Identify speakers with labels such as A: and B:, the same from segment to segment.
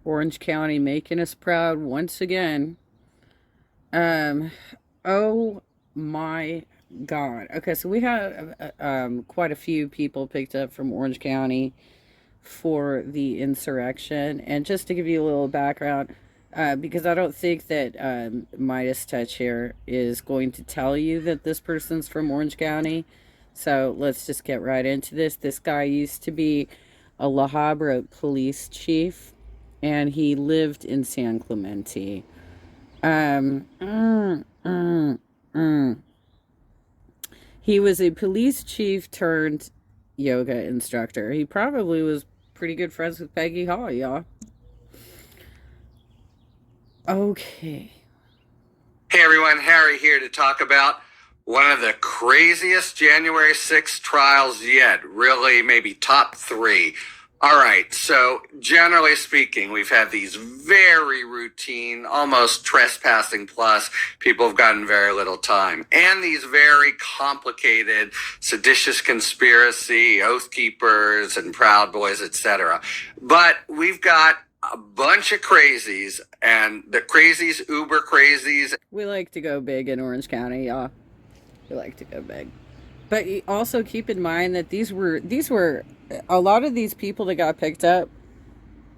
A: Orange County making us proud once again. Um, oh my God. Okay, so we have quite a few people picked up from Orange County for the insurrection. And just to give you a little background, because I don't think that Midas Touch here is going to tell you that this person's from Orange County. So let's just get right into this. This guy used to be a La Habra police chief, and he lived in San Clemente. Um, mm, mm, mm. He was a police chief turned yoga instructor. He probably was pretty good friends with Peggy Hall, y'all. Okay.
B: Hey everyone, Harry here to talk about one of the craziest January 6th trials yet. Really, maybe top three. All right, so generally speaking, we've had these very routine, almost trespassing plus, people have gotten very little time. And these very complicated seditious conspiracy, oath keepers, and proud boys, etc. But we've got a bunch of crazies, and the crazies, uber crazies.
A: We like to go big in Orange County, y'all. We like to go big. But also keep in mind that these were a lot of these people that got picked up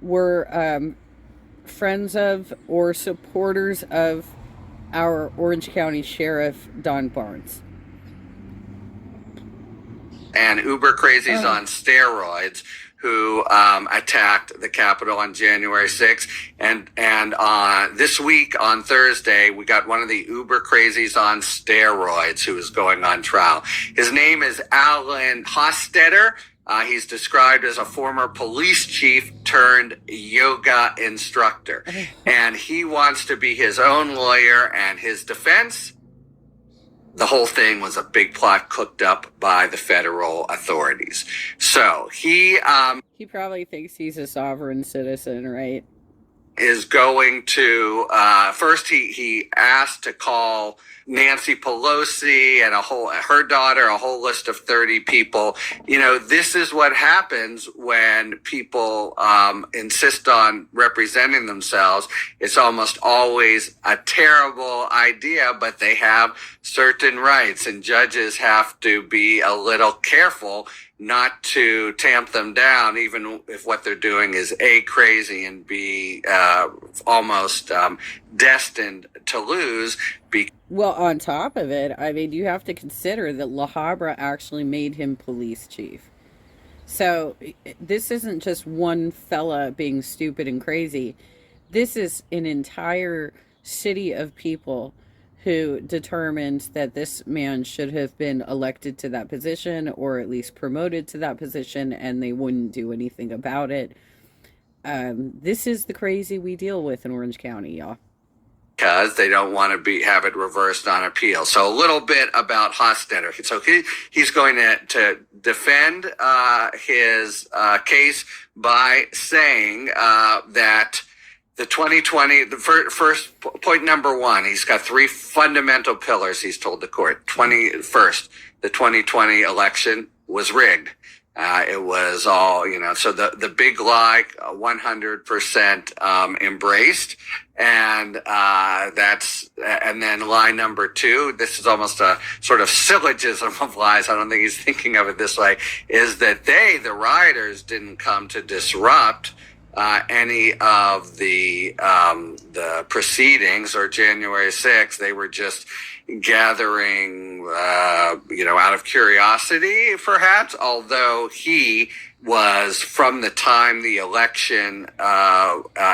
A: were friends of or supporters of our Orange County Sheriff Don Barnes.
B: And uber crazies on steroids who attacked the Capitol on January 6th. And this week on Thursday, we got one of the uber crazies on steroids who is going on trial. His name is Alan Hostetter. He's described as a former police chief turned yoga instructor. And he wants to be his own lawyer, and his defense, the whole thing was a big plot cooked up by the federal authorities. So he
A: probably thinks he's a sovereign citizen, right?
B: Is going to first he asked to call Nancy Pelosi and her daughter, a whole list of 30 people. You know, this is what happens when people insist on representing themselves. It's almost always a terrible idea, but they have certain rights, and judges have to be a little careful not to tamp them down, even if what they're doing is A, crazy, and B, almost destined to lose.
A: Well, on top of it, I mean, you have to consider that La Habra actually made him police chief. So this isn't just one fella being stupid and crazy. This is an entire city of people who determined that this man should have been elected to that position, or at least promoted to that position, and they wouldn't do anything about it. This is the crazy we deal with in Orange County, y'all.
B: Because they don't want to have it reversed on appeal. So a little bit about Hostetter. So he's going to defend his case by saying that the 2020, first point number one, he's got three fundamental pillars, he's told the court. First, the 2020 election was rigged. It was all, so the big lie, 100% embraced. And and then lie number two, this is almost a sort of syllogism of lies. I don't think he's thinking of it this way, is that the rioters, didn't come to disrupt any of the proceedings or January 6th. They were just gathering, out of curiosity, perhaps, although he was, from the time the election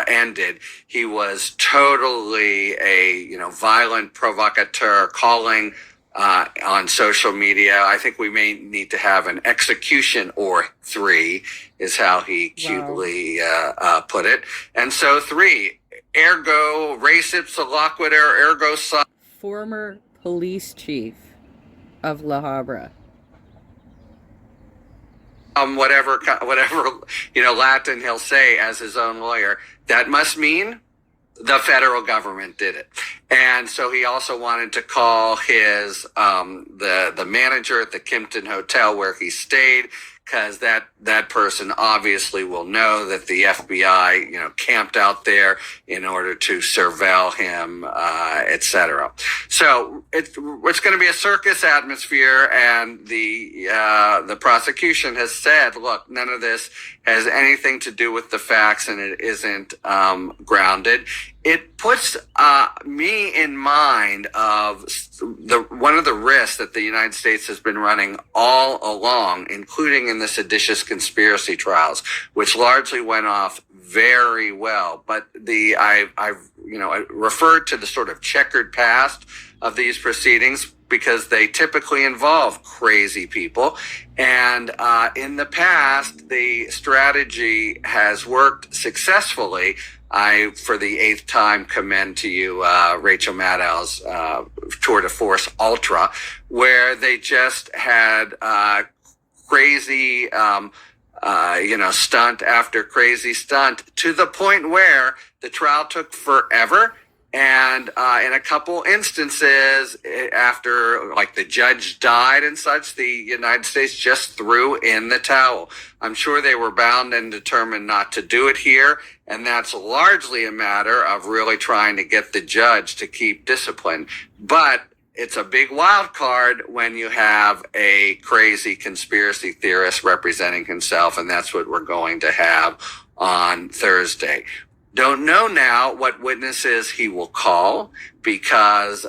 B: ended, he was totally a, violent provocateur, calling on social media. I think we may need to have an execution or three, is how he cutely put it. And so three, ergo res ipsa loquitur, ergo sum.
A: Former police chief of La Habra.
B: Whatever, Latin he'll say as his own lawyer. That must mean the federal government did it. And so he also wanted to call his the manager at the Kimpton Hotel where he stayed, because that person obviously will know that the FBI, camped out there in order to surveil him, etc. So it's going to be a circus atmosphere, and the prosecution has said, look, none of this has anything to do with the facts, and it isn't grounded. It puts me in mind of one of the risks that the United States has been running all along, including in the seditious conspiracy trials, which largely went off very well. But I've referred to the sort of checkered past of these proceedings because they typically involve crazy people. And in the past, the strategy has worked successfully. I, for the 8th time, commend to you Rachel Maddow's Tour de Force Ultra, where they just had crazy, stunt after crazy stunt, to the point where the trial took forever. And in a couple instances, after the judge died and such, the United States just threw in the towel. I'm sure they were bound and determined not to do it here. And that's largely a matter of really trying to get the judge to keep discipline. But it's a big wild card when you have a crazy conspiracy theorist representing himself. And that's what we're going to have on Thursday. Don't know now what witnesses he will call, because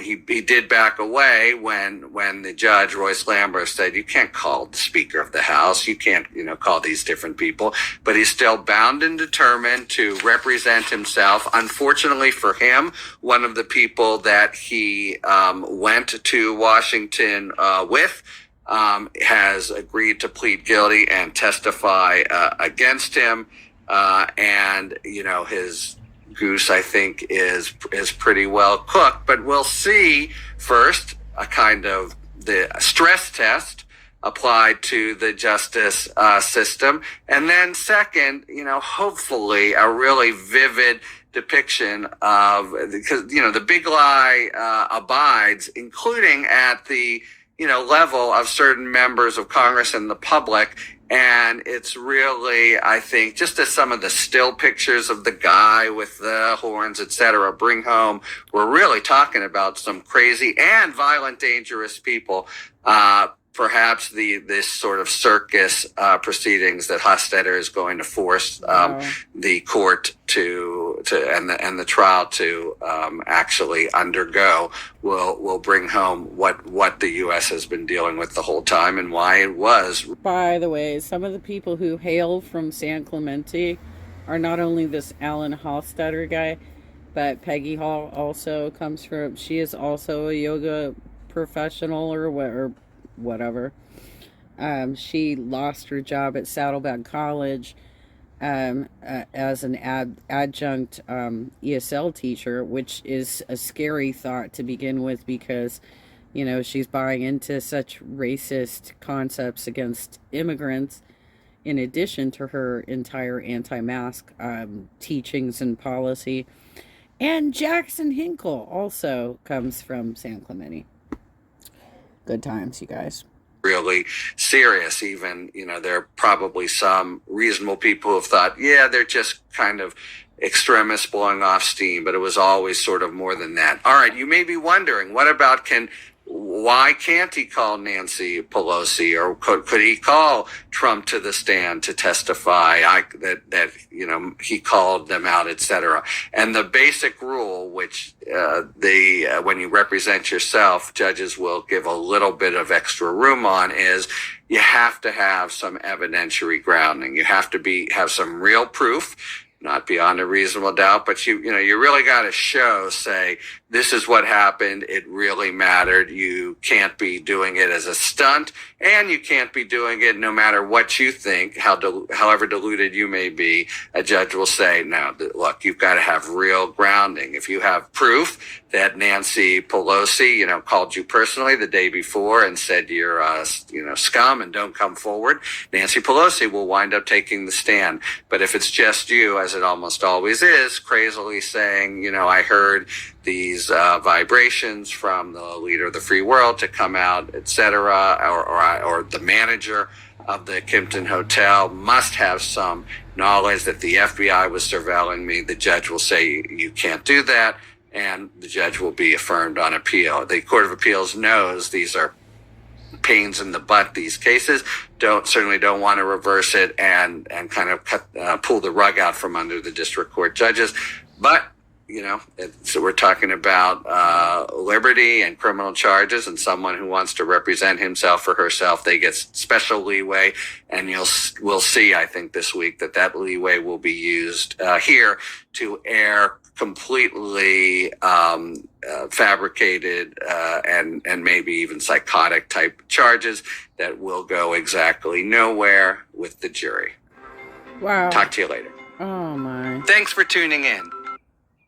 B: he did back away when the judge, Royce Lamberth, said you can't call the Speaker of the House, you can't call these different people. But he's still bound and determined to represent himself. Unfortunately for him, one of the people that he went to Washington with has agreed to plead guilty and testify against him. And his goose, I think, is pretty well cooked. But we'll see first a kind of the stress test applied to the justice system, and then second, hopefully a really vivid depiction of, because the big lie abides, including at the level of certain members of Congress and the public. And it's really, I think, just as some of the still pictures of the guy with the horns, etc., bring home, we're really talking about some crazy and violent, dangerous people. Perhaps this sort of circus proceedings that Hostetter is going to force the court and the trial to actually undergo will bring home what the U.S. has been dealing with the whole time and why it was.
A: By the way, some of the people who hail from San Clemente are not only this Alan Hostetter guy, but Peggy Hall also comes from. She is also a yoga professional or whatever. She lost her job at Saddleback College as an adjunct ESL teacher, which is a scary thought to begin with, because she's buying into such racist concepts against immigrants, in addition to her entire anti-mask teachings and policy. And Jackson Hinkle also comes from San Clemente. Good times, you guys.
B: Really serious. Even, there are probably some reasonable people who have thought, yeah, they're just kind of extremists blowing off steam, but it was always sort of more than that. All right, you may be wondering, why can't he call Nancy Pelosi, or could he call Trump to the stand to testify that he called them out, etc. And the basic rule, which when you represent yourself, judges will give a little bit of extra room on, is you have to have some evidentiary grounding. You have to have some real proof, not beyond a reasonable doubt, but you really got to say, this is what happened. It really mattered. You can't be doing it as a stunt, and you can't be doing it no matter what you think, however deluded you may be. A judge will say, no, look, you've got to have real grounding. If you have proof that Nancy Pelosi, called you personally the day before and said you're, scum and don't come forward, Nancy Pelosi will wind up taking the stand. But if it's just you as as it almost always is, crazily saying, I heard these vibrations from the leader of the free world to come out, etc., or the manager of the Kimpton Hotel must have some knowledge that the FBI was surveilling me. The judge will say you can't do that, and the judge will be affirmed on appeal. The Court of Appeals knows these are pains in the butt, these cases. Certainly don't want to reverse it and kind of pull the rug out from under the district court judges. But so we're talking about liberty and criminal charges, and someone who wants to represent himself or herself, they get special leeway. And we'll see, I think, this week that leeway will be used here to air completely fabricated and maybe even psychotic type charges that will go exactly nowhere with the jury.
A: Wow.
B: Talk to you later.
A: Oh my.
B: Thanks for tuning in.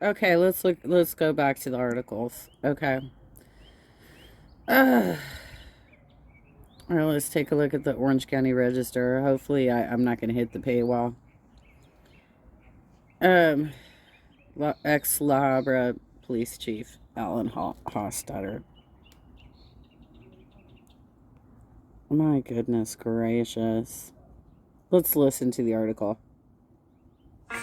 A: Okay, let's go back to the articles. Okay. All right, let's take a look at the Orange County Register. Hopefully I'm not going to hit the paywall. Ex-La Habra Police Chief Alan Hostetter. My goodness gracious. Let's listen to the article.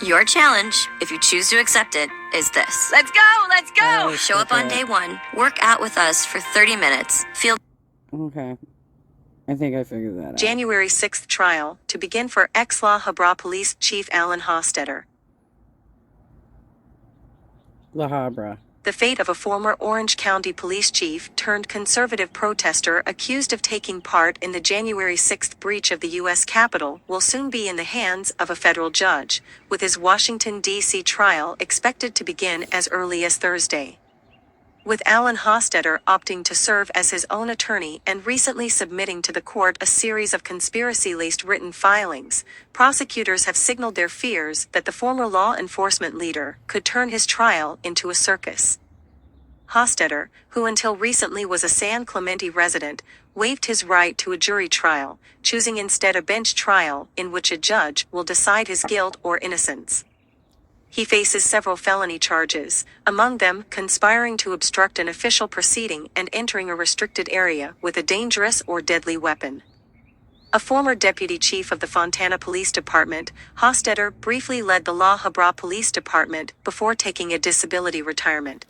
C: Your challenge, if you choose to accept it, is this.
D: Let's go! Let's go!
A: Oh,
C: Show up on day 1, work out with us for 30 minutes, feel...
A: Okay. I think I figured that out.
E: January 6th trial, to begin for ex-La Habra Police Chief Alan Hostetter.
A: La Habra.
E: The fate of a former Orange County police chief turned conservative protester accused of taking part in the January 6th breach of the U.S. Capitol will soon be in the hands of a federal judge, with his Washington, D.C. trial expected to begin as early as Thursday. With Alan Hostetter opting to serve as his own attorney and recently submitting to the court a series of conspiracy-laced written filings, prosecutors have signaled their fears that the former law enforcement leader could turn his trial into a circus. Hostetter, who until recently was a San Clemente resident, waived his right to a jury trial, choosing instead a bench trial in which a judge will decide his guilt or innocence. He faces several felony charges, among them conspiring to obstruct an official proceeding and entering a restricted area with a dangerous or deadly weapon. A former deputy chief of the Fontana Police Department, Hostetter briefly led the La Habra Police Department before taking a disability retirement.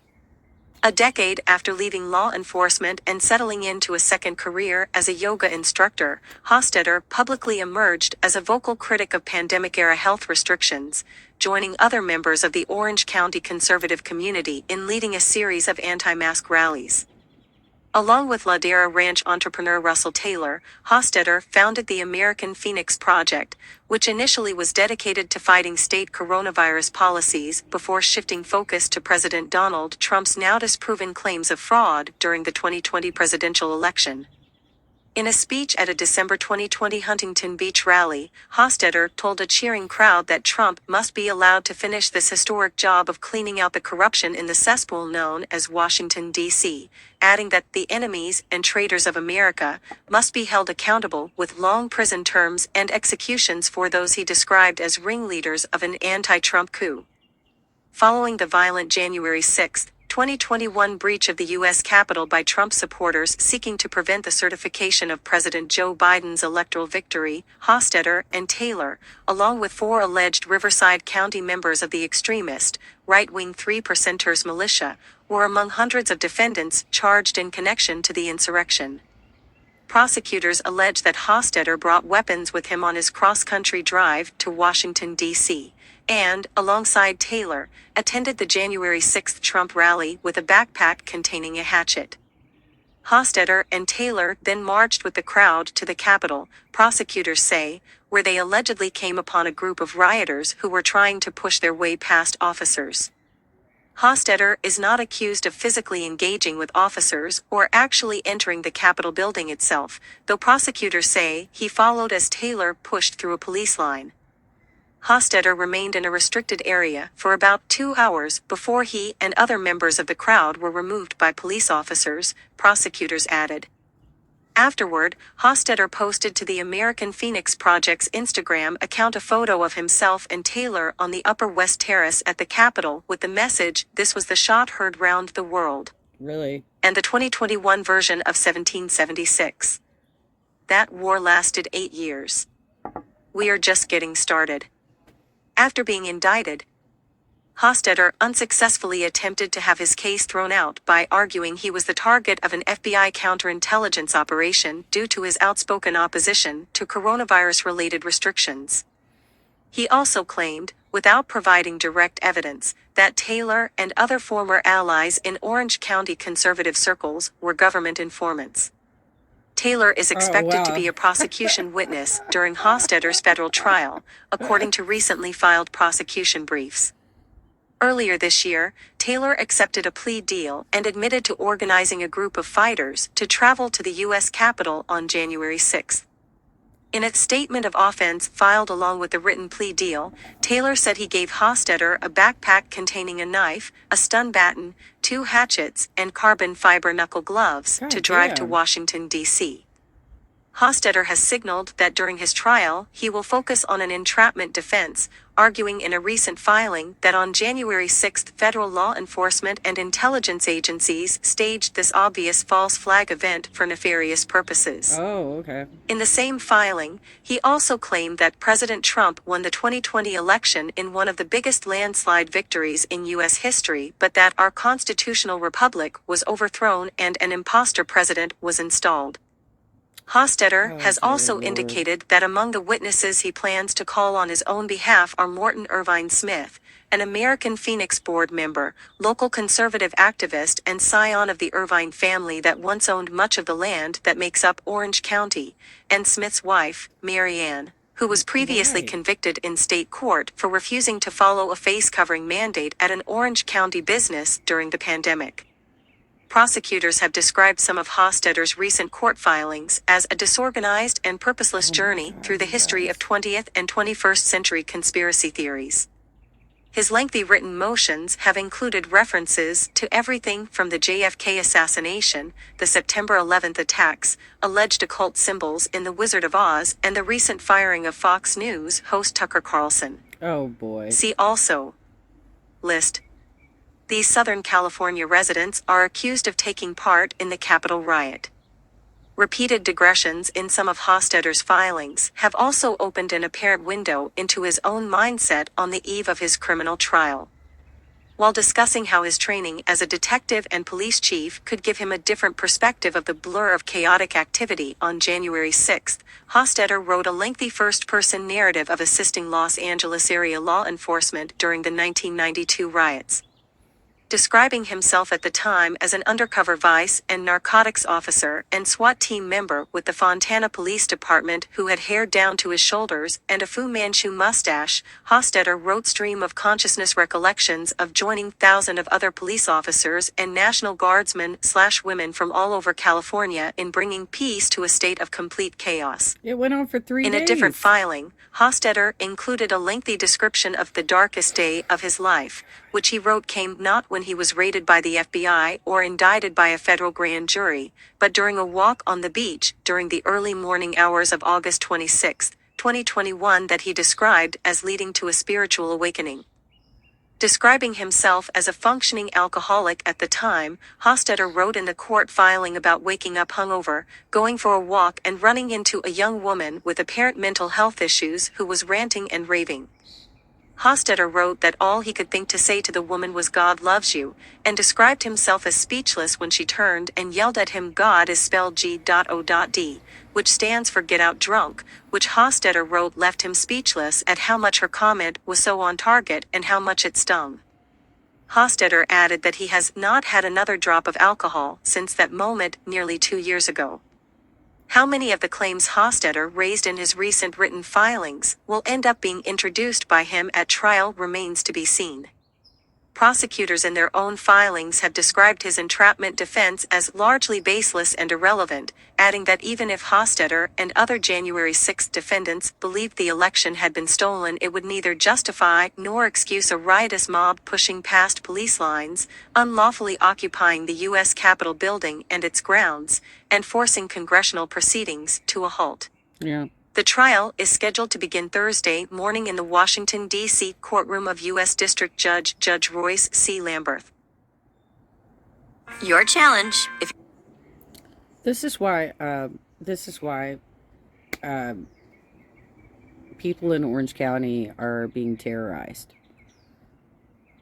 E: A decade after leaving law enforcement and settling into a second career as a yoga instructor, Hostetter publicly emerged as a vocal critic of pandemic-era health restrictions, joining other members of the Orange County conservative community in leading a series of anti-mask rallies. Along with Ladera Ranch entrepreneur Russell Taylor, Hostetter founded the American Phoenix Project, which initially was dedicated to fighting state coronavirus policies before shifting focus to President Donald Trump's now disproven claims of fraud during the 2020 presidential election. In a speech at a December 2020 Huntington Beach rally, Hostetter told a cheering crowd that Trump must be allowed to finish this historic job of cleaning out the corruption in the cesspool known as Washington, D.C., adding that the enemies and traitors of America must be held accountable with long prison terms and executions for those he described as ringleaders of an anti-Trump coup. Following the violent January 6, 2021 breach of the U.S. Capitol by Trump supporters seeking to prevent the certification of President Joe Biden's electoral victory, Hostetter and Taylor, along with 4 alleged Riverside County members of the extremist, right-wing 3%ers militia, were among hundreds of defendants charged in connection to the insurrection. Prosecutors allege that Hostetter brought weapons with him on his cross-country drive to Washington, D.C., and, alongside Taylor, attended the January 6 Trump rally with a backpack containing a hatchet. Hostetter and Taylor then marched with the crowd to the Capitol, prosecutors say, where they allegedly came upon a group of rioters who were trying to push their way past officers. Hostetter is not accused of physically engaging with officers or actually entering the Capitol building itself, though prosecutors say he followed as Taylor pushed through a police line. Hostetter remained in a restricted area for about 2 hours before he and other members of the crowd were removed by police officers, prosecutors added. Afterward, Hostetter posted to the American Phoenix Project's Instagram account a photo of himself and Taylor on the Upper West Terrace at the Capitol with the message, "This was the shot heard round the world."
A: Really?
E: And the 2021 version of 1776. That war lasted 8 years. We are just getting started. After being indicted, Hostetter unsuccessfully attempted to have his case thrown out by arguing he was the target of an FBI counterintelligence operation due to his outspoken opposition to coronavirus-related restrictions. He also claimed, without providing direct evidence, that Taylor and other former allies in Orange County conservative circles were government informants. Taylor is expected to be a prosecution witness during Hostetter's federal trial, according to recently filed prosecution briefs. Earlier this year, Taylor accepted a plea deal and admitted to organizing a group of fighters to travel to the U.S. Capitol on January 6. In a statement of offense filed along with the written plea deal, Taylor said he gave Hostetter a backpack containing a knife, a stun baton, 2 hatchets, and carbon fiber knuckle gloves to drive to Washington, D.C. Hostetter has signaled that during his trial, he will focus on an entrapment defense, arguing in a recent filing that on January 6 federal law enforcement and intelligence agencies staged this obvious false flag event for nefarious purposes.
A: Oh, okay.
E: In the same filing, he also claimed that President Trump won the 2020 election in one of the biggest landslide victories in U.S. history, but that our constitutional republic was overthrown and an imposter president was installed. Hostetter has also indicated that among the witnesses he plans to call on his own behalf are Morton Irvine Smith, an American Phoenix board member, local conservative activist and scion of the Irvine family that once owned much of the land that makes up Orange County, and Smith's wife, Mary Ann, who was previously convicted in state court for refusing to follow a face-covering mandate at an Orange County business during the pandemic. Prosecutors have described some of Hostetter's recent court filings as a disorganized and purposeless journey through the history of 20th and 21st century conspiracy theories. His lengthy written motions have included references to everything from the JFK assassination, the September 11th attacks, alleged occult symbols in The Wizard of Oz, and the recent firing of Fox News host Tucker Carlson.
A: Oh boy.
E: See also. List. These Southern California residents are accused of taking part in the Capitol riot. Repeated digressions in some of Hostetter's filings have also opened an apparent window into his own mindset on the eve of his criminal trial. While discussing how his training as a detective and police chief could give him a different perspective of the blur of chaotic activity on January 6, Hostetter wrote a lengthy first-person narrative of assisting Los Angeles area law enforcement during the 1992 riots. Describing himself at the time as an undercover vice and narcotics officer and SWAT team member with the Fontana Police Department who had hair down to his shoulders and a Fu Manchu mustache, Hostetter wrote stream of consciousness recollections of joining thousands of other police officers and National Guardsmen/women from all over California in bringing peace to a state of complete chaos.
A: It went on for 3 days.
E: In a different filing, Hostetter included a lengthy description of the darkest day of his life, which he wrote came not when he was raided by the FBI or indicted by a federal grand jury, but during a walk on the beach during the early morning hours of August 26, 2021 that he described as leading to a spiritual awakening. Describing himself as a functioning alcoholic at the time, Hostetter wrote in the court filing about waking up hungover, going for a walk and running into a young woman with apparent mental health issues who was ranting and raving. Hostetter wrote that all he could think to say to the woman was "God loves you," and described himself as speechless when she turned and yelled at him. God is spelled G.O.D, which stands for get out drunk, which Hostetter wrote left him speechless at how much her comment was so on target and how much it stung. Hostetter added that he has not had another drop of alcohol since that moment nearly 2 years ago. How many of the claims Hostetter raised in his recent written filings will end up being introduced by him at trial remains to be seen. prosecutors in their own filings have described his entrapment defense as largely baseless and irrelevant, adding that even if Hostetter and other January 6 defendants believed the election had been stolen, it would neither justify nor excuse a riotous mob pushing past police lines, unlawfully occupying the U.S. Capitol building and its grounds, and forcing congressional proceedings to a halt.
A: Yeah.
E: The trial is scheduled to begin Thursday morning in the Washington, D.C. courtroom of U.S. District Judge Royce C. Lamberth.
C: Your challenge, if
A: This is why people in Orange County are being terrorized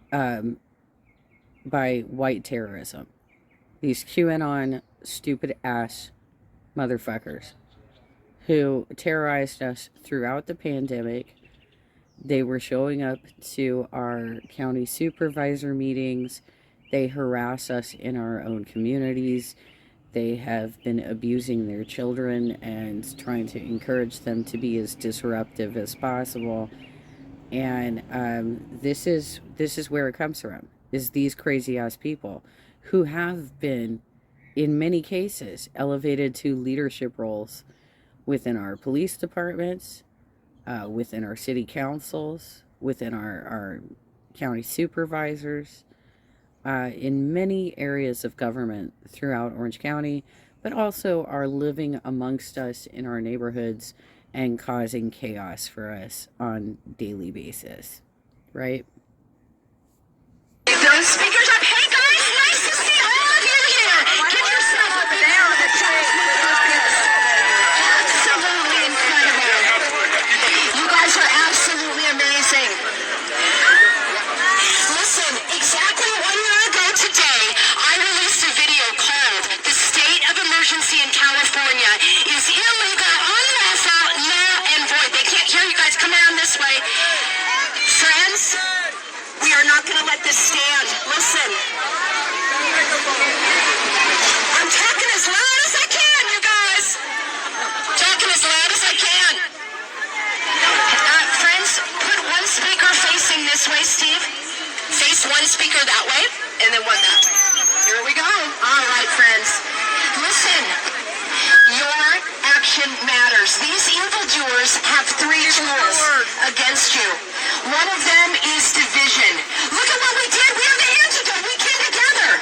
A: by white terrorism. These QAnon stupid ass motherfuckers who terrorized us throughout the pandemic. They were showing up to our county supervisor meetings. They harass us in our own communities. They have been abusing their children and trying to encourage them to be as disruptive as possible. And this is where it comes from, is these crazy ass people who have been, in many cases, elevated to leadership roles within our police departments, within our city councils, within our county supervisors, in many areas of government throughout Orange County, but also are living amongst us in our neighborhoods and causing chaos for us on a daily basis, right?
D: Those speakers up. Hey guys, nice to see all of you here. Get yourself up there on the train. Absolutely incredible. You guys are absolutely amazing. Listen, exactly 1 year ago today, I released a video called "The State of Emergency in California is Illegal, Unlawful, Null, and Void." They can't hear you guys. Come around this way. Friends, we are not going to let this stand. Listen. I'm talking as loud as I can, you guys. Talking as loud as I can. Friends, put one speaker facing this way, Steve. Face one speaker that way, and then one that way. Here we go. All right, friends. Listen. Your action matters. These evildoers have 3 tools against you. One of them is division. Look at what we did. We have the antidote. We came together.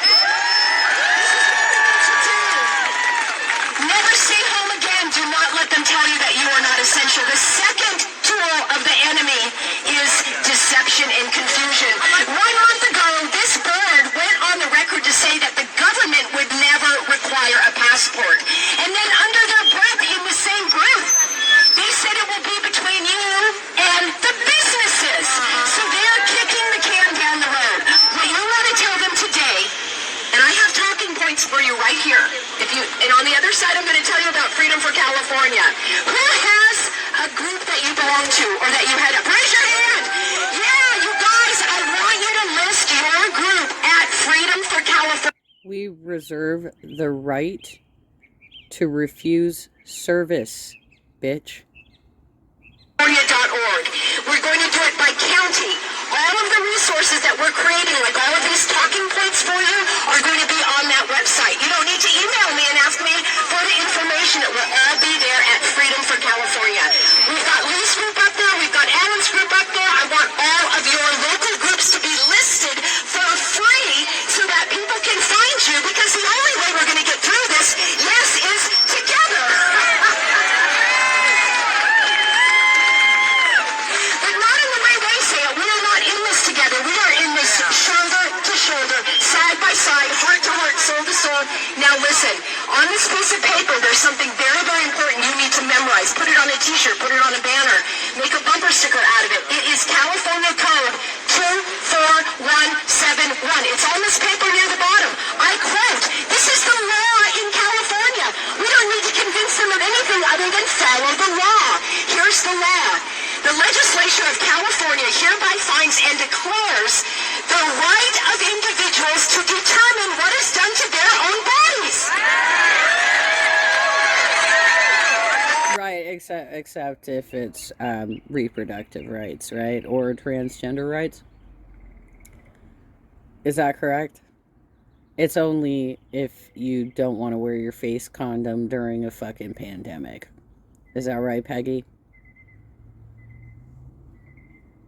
D: Never stay home again. Do not let them tell you that you are not essential. The second tool of the enemy is deception and confusion. 1 month ago, this board went on the record to say that the government would never require a passport. And then under their breath, in the same group, they said it will be between you and the businesses. So they're kicking the can down the road. What you want to tell them today, and I have talking points for you right here. And on the other side, I'm going to tell you about Freedom for California. Who has a group that you belong to or that you head up? Raise your hand. Yeah, you guys, I want you to list your group at Freedom for California.
A: We reserve the right to refuse service, bitch.
D: California.org. We're going to do it by county. All of the resources that we're creating, like all of these talking points for you, are going to be on that website. You don't need to email me and ask me for the information. It will all be there at Freedom for California. We've got Lee's group up there. We've got Alan's group up there. I want all of your local groups to be listed for free so that people can find you, because the only way we're going to get through this, yes, is together. But not in the way they say it. We are not in this together. We are in this shoulder to shoulder, side by side, heart to heart, soul to soul. Now listen, on this piece of paper, there's something very, very important you need to memorize. Put it on a t-shirt, put it on a banner, make a bumper sticker out of it. It is California Code 24171. It's on this paper near the bottom. I quote, "This is the law in California. We don't need to convince them of anything other than follow the law." Here's the law. The legislature of California hereby finds and declares the right of individuals to determine what is done to their own bodies.
A: Right, except if it's reproductive rights, right? Or transgender rights. Is that correct? It's only if you don't want to wear your face condom during a fucking pandemic. Is that right, Peggy?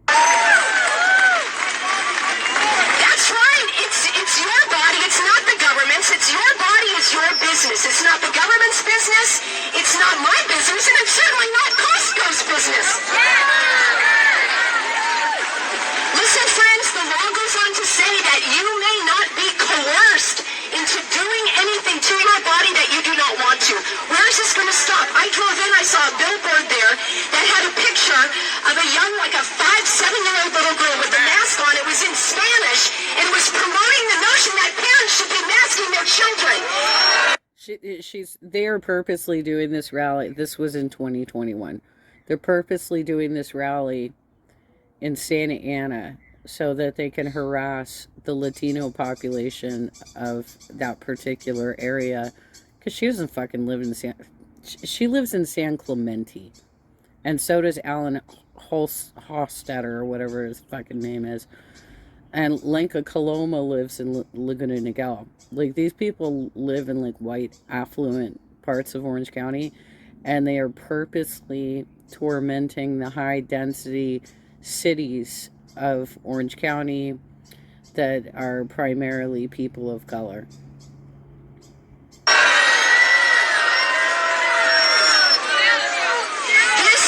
D: That's right. It's your body. It's not the government's. It's your body. It's your business. It's not the government's business. It's not my business, and it's certainly not Costco's business. Listen, friends, the law goes on to say that you may not be coerced into doing anything to your body that you do not want to. Where is this going to stop? I drove in, I saw a billboard there that had a picture of a young, like a 5-7-year-old little girl with a mask on. It was in Spanish, and it was promoting the notion that parents should be masking their children.
A: They are purposely doing this rally. This was in 2021. They're purposely doing this rally in Santa Ana so that they can harass the Latino population of that particular area, because she doesn't fucking live in she lives in San Clemente, and so does Alan Hostetter, or whatever his fucking name is, and Lenka Coloma lives in Laguna Niguel. Like, these people live in like white affluent parts of Orange County, and they are purposely tormenting the high density cities of Orange County that are primarily people of color.
D: This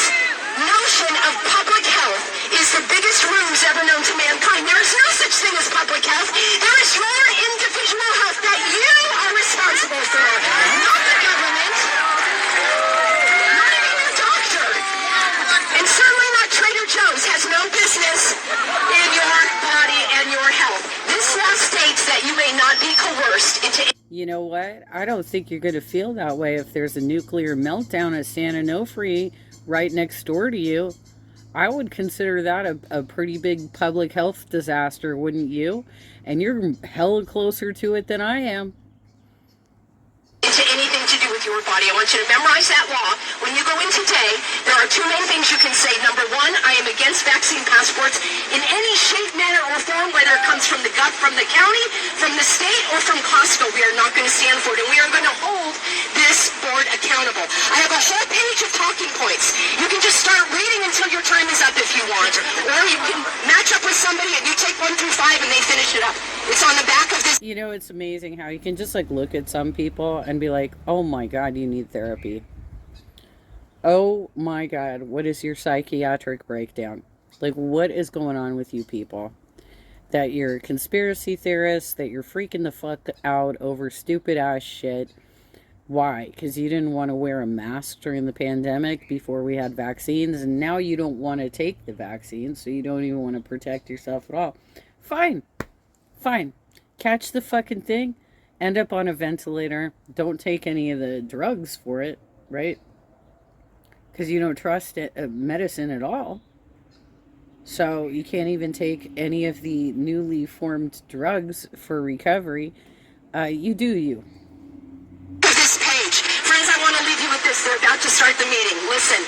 D: notion of public health is the biggest ruse ever known to mankind. There is no such thing as public health. There is your individual health that you are responsible for, not the government, not even your doctor, and certainly not Trader Joe's has no business in your body and your health. This law states that you may not be coerced into...
A: You know what? I don't think you're going to feel that way if there's a nuclear meltdown at San Onofre right next door to you. I would consider that a pretty big public health disaster, wouldn't you? And you're hella closer to it than I am.
D: Into anything to do with your body. I want you to memorize that law. When you go in today, there are two main things you can say. Number one, I am against vaccine passports in any shape, manner, or form, whether it comes from the county, from the state, or from Costco. We are not going to stand for it, and we are going to hold this board accountable. I have a whole page of talking points. You can just start reading until your time is up if you want, or you can match up with somebody and you take 1 through 5 and they finish it up. It's on the back of this.
A: You know, it's amazing how you can just like look at some people and be like, oh my God, you need therapy. Oh my God, what is your psychiatric breakdown? Like, what is going on with you people? That you're conspiracy theorists, that you're freaking the fuck out over stupid ass shit. Why? Because you didn't want to wear a mask during the pandemic before we had vaccines, and now you don't want to take the vaccine, so you don't even want to protect yourself at all. Fine. Fine. Catch the fucking thing, end up on a ventilator, don't take any of the drugs for it, right? Because you don't trust medicine at all. So you can't even take any of the newly formed drugs for recovery. You do you.
D: This page. Friends, I want to leave you with this. They're about to start the meeting. Listen.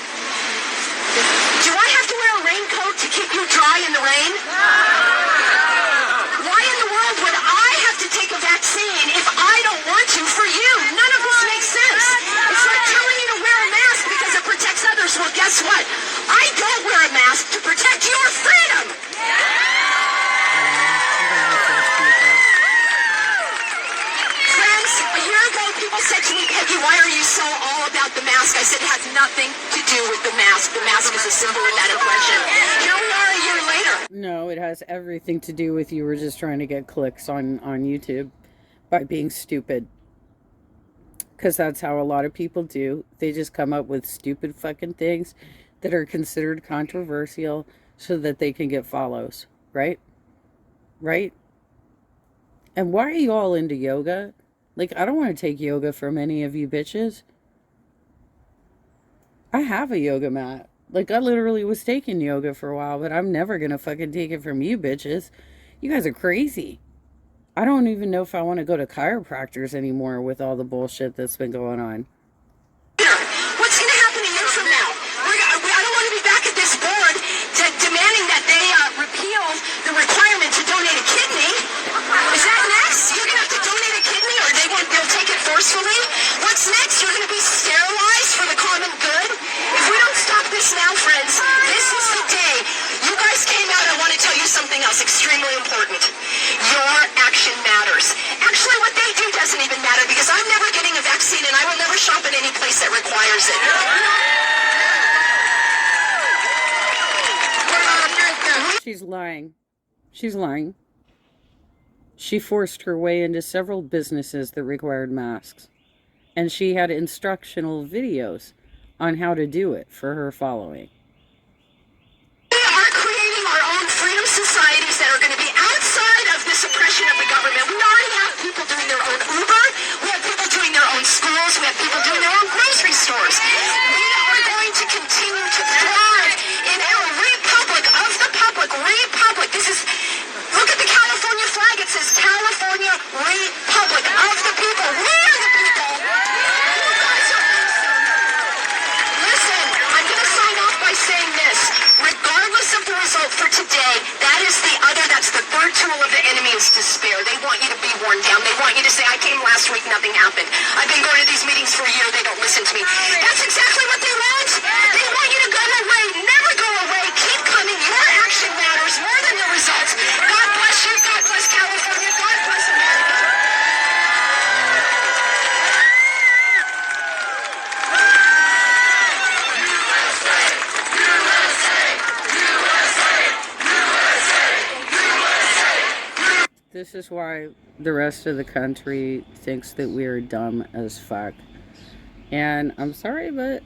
D: Do I have to wear a raincoat to keep you dry in the rain? Why in the world would I have to take a vaccine if I don't want to for you? None of this makes sense. It's like telling you to wear a mask because it protects others. Well, guess what? I don't wear a mask to protect your freedom. Friends, a year ago, people said to me, Peggy, why are you so all about the mask? I said it has nothing to do with the mask. The mask is a symbol of that oppression. Here we are a year later.
A: No, it has everything to do with you were just trying to get clicks on YouTube by being stupid. Because that's how a lot of people do. They just come up with stupid fucking things that are considered controversial so that they can get follows, right? Right? And why are you all into yoga? Like, I don't want to take yoga from any of you bitches. I have a yoga mat. Like, I literally was taking yoga for a while, but I'm never gonna fucking take it from you bitches. You guys are crazy. I don't even know if I want to go to chiropractors anymore with all the bullshit that's been going on.
D: What's going to happen a year from now? I don't want to be back at this board demanding that they repeal the requirement to donate a kidney.
A: She's lying. She's lying. She forced her way into several businesses that required masks, and she had instructional videos on how to do it for her following.
D: We are creating our own freedom societies that are going to be outside of the suppression of the government. We already have people doing their own Uber. We have people doing their own schools. We have people doing their own grocery stores. We are going to continue to thrive in a republic of the public. Republic. This is, look at the California flag. It says California Republic of the people. We are the people. You guys are awesome. Listen, I'm going to sign off by saying this. Regardless of the result for today, that's the third tool of the enemy is despair. They want you to be worn down. They want you to say, I came last week, nothing happened. I've been going to these meetings for a year, they don't listen to me. That's exactly what they want. They want you to go away, never go away, keep coming. Your action matters more than the results. God bless you, God bless California, God bless America.
A: This is why the rest of the country thinks that we are dumb as fuck. And I'm sorry, but,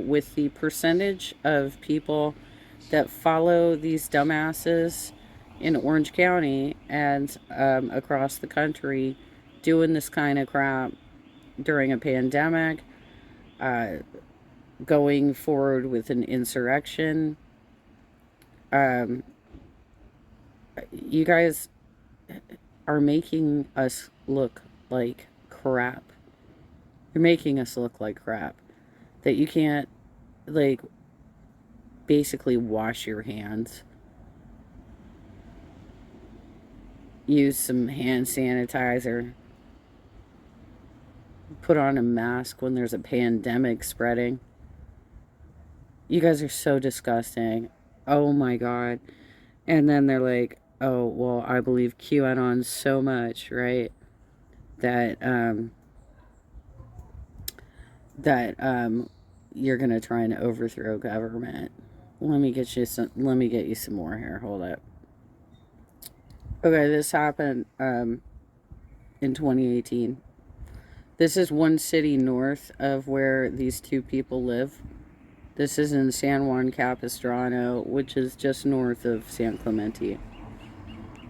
A: with the percentage of people that follow these dumbasses in Orange County and across the country doing this kind of crap during a pandemic, going forward with an insurrection, you guys are making us look like crap. You're making us look like crap. That you can't, basically wash your hands. Use some hand sanitizer. Put on a mask when there's a pandemic spreading. You guys are so disgusting. Oh my God. And then they're like, oh, well, I believe QAnon so much, right? That you're gonna try and overthrow government. Let me get you some more here. Hold up. Okay, this happened in 2018. This is one city north of where these two people live. This is in San Juan Capistrano, which is just north of San Clemente.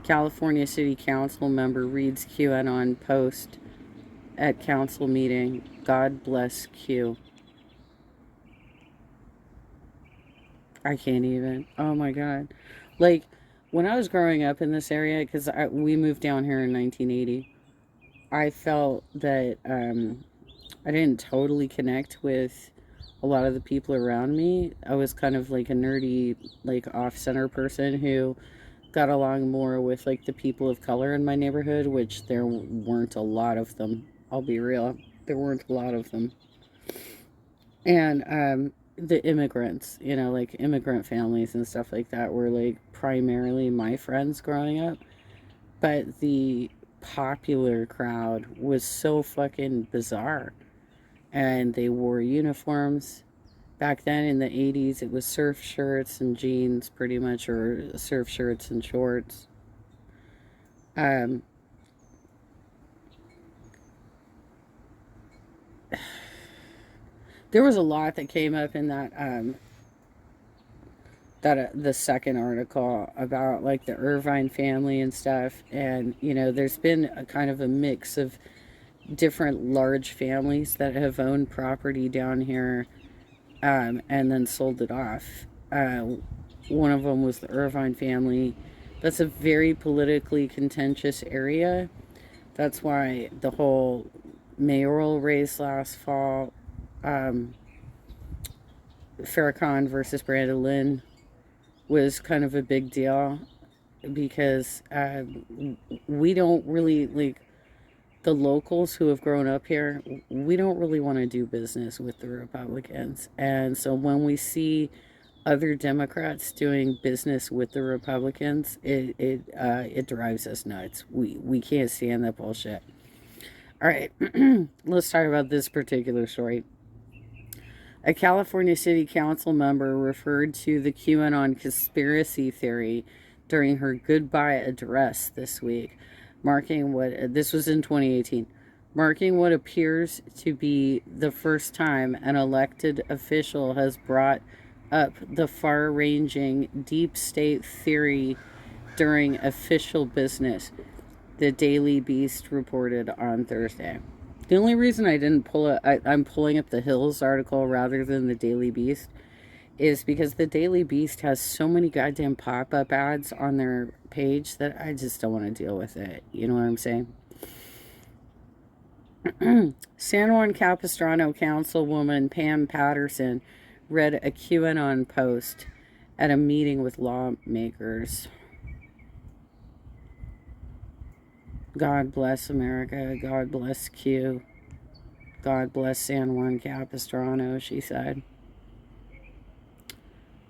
A: California City Council member reads QAnon post at council meeting. God bless Q. I can't even. Oh my God. When I was growing up in this area, because we moved down here in 1980, I felt that I didn't totally connect with a lot of the people around me. I was kind of like a nerdy, off-center person who got along more with the people of color in my neighborhood, which there weren't a lot of them. I'll be real. There weren't a lot of them. And the immigrants, immigrant families and stuff like that were primarily my friends growing up. But the popular crowd was so fucking bizarre. And they wore uniforms. Back then in the 80s, it was surf shirts and jeans, pretty much, or surf shirts and shorts. There was a lot that came up in that the second article about the Irvine family and stuff. And there's been a kind of a mix of different large families that have owned property down here and then sold it off. One of them was the Irvine family. That's a very politically contentious area. That's why the whole mayoral race last fall, Farrakhan versus Brandon Lynn, was kind of a big deal because we don't really, the locals who have grown up here, we don't really want to do business with the Republicans. And so when we see other Democrats doing business with the Republicans, it drives us nuts. We can't stand that bullshit. All right, let's talk about this particular story. A California City Council member referred to the QAnon conspiracy theory during her goodbye address this week, marking what this was in 2018, marking what appears to be the first time an elected official has brought up the far-ranging deep state theory during official business, the Daily Beast reported on Thursday. The only reason I didn't pull it, I'm pulling up the Hills article rather than the Daily Beast, is because the Daily Beast has so many goddamn pop-up ads on their page that I just don't want to deal with it. You know what I'm saying? San Juan Capistrano Councilwoman Pam Patterson read a QAnon post at a meeting with lawmakers. God bless America. God bless Q. God bless San Juan Capistrano, she said.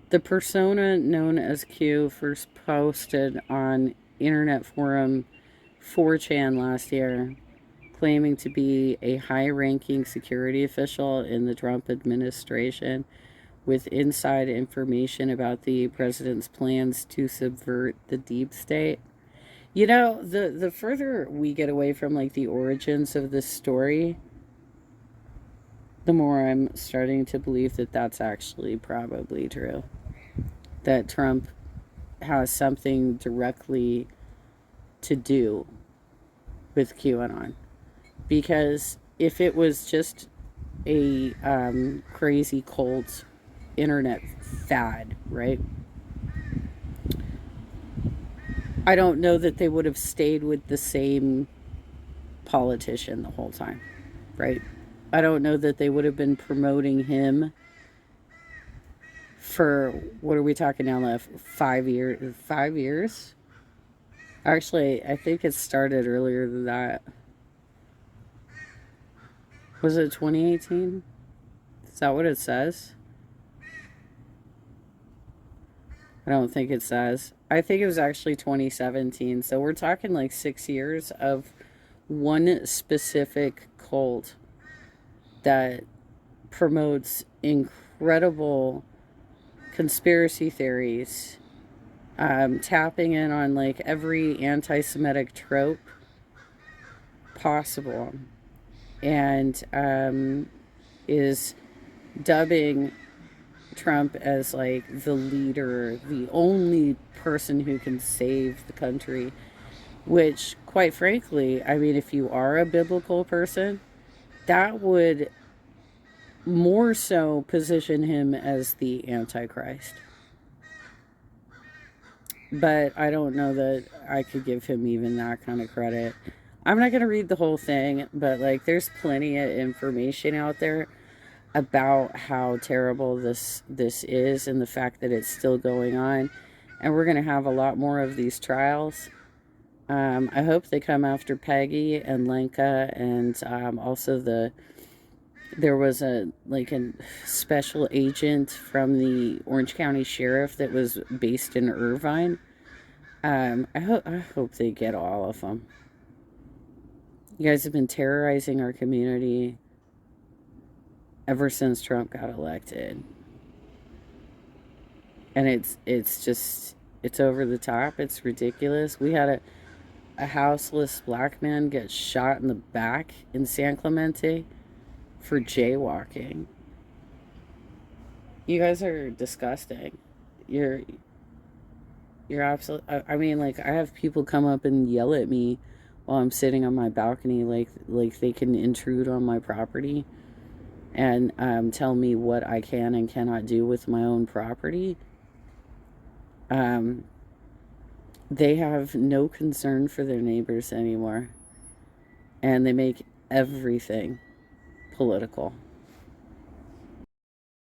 A: The persona known as Q first posted on internet forum 4chan last year, claiming to be a high-ranking security official in the Trump administration with inside information about the president's plans to subvert the deep state. You know, the further we get away from like the origins of this story, the more I'm starting to believe that that's actually probably true. That Trump has something directly to do with QAnon. Because if it was just a crazy cult internet fad, right? I don't know that they would have stayed with the same politician the whole time, right? I don't know that they would have been promoting him for, what are we talking now, left 5 years? 5 years? Actually, I think it started earlier than that. Was it 2018? Is that what it says? I don't think it says. I think it was actually 2017. So we're talking like 6 years of one specific cult that promotes incredible conspiracy theories, tapping in on like every anti-Semitic trope possible, and is dubbing Trump as like the leader, the only person who can save the country, which quite frankly, I mean, if you are a biblical person, that would more so position him as the Antichrist. But I don't know that I could give him even that kind of credit. I'm not going to read the whole thing, but like there's plenty of information out there about how terrible this is and the fact that it's still going on. And we're going to have a lot more of these trials. I hope they come after Peggy and Lenka, and also there was a special agent from the Orange County Sheriff that was based in Irvine. I hope they get all of them. You guys have been terrorizing our community ever since Trump got elected. And it's over the top. It's ridiculous. We had a houseless black man get shot in the back in San Clemente for jaywalking. You guys are disgusting. You're absolutely, I mean, like, I have people come up and yell at me while I'm sitting on my balcony, like they can intrude on my property and tell me what I can and cannot do with my own property. They have no concern for their neighbors anymore, and they make everything political.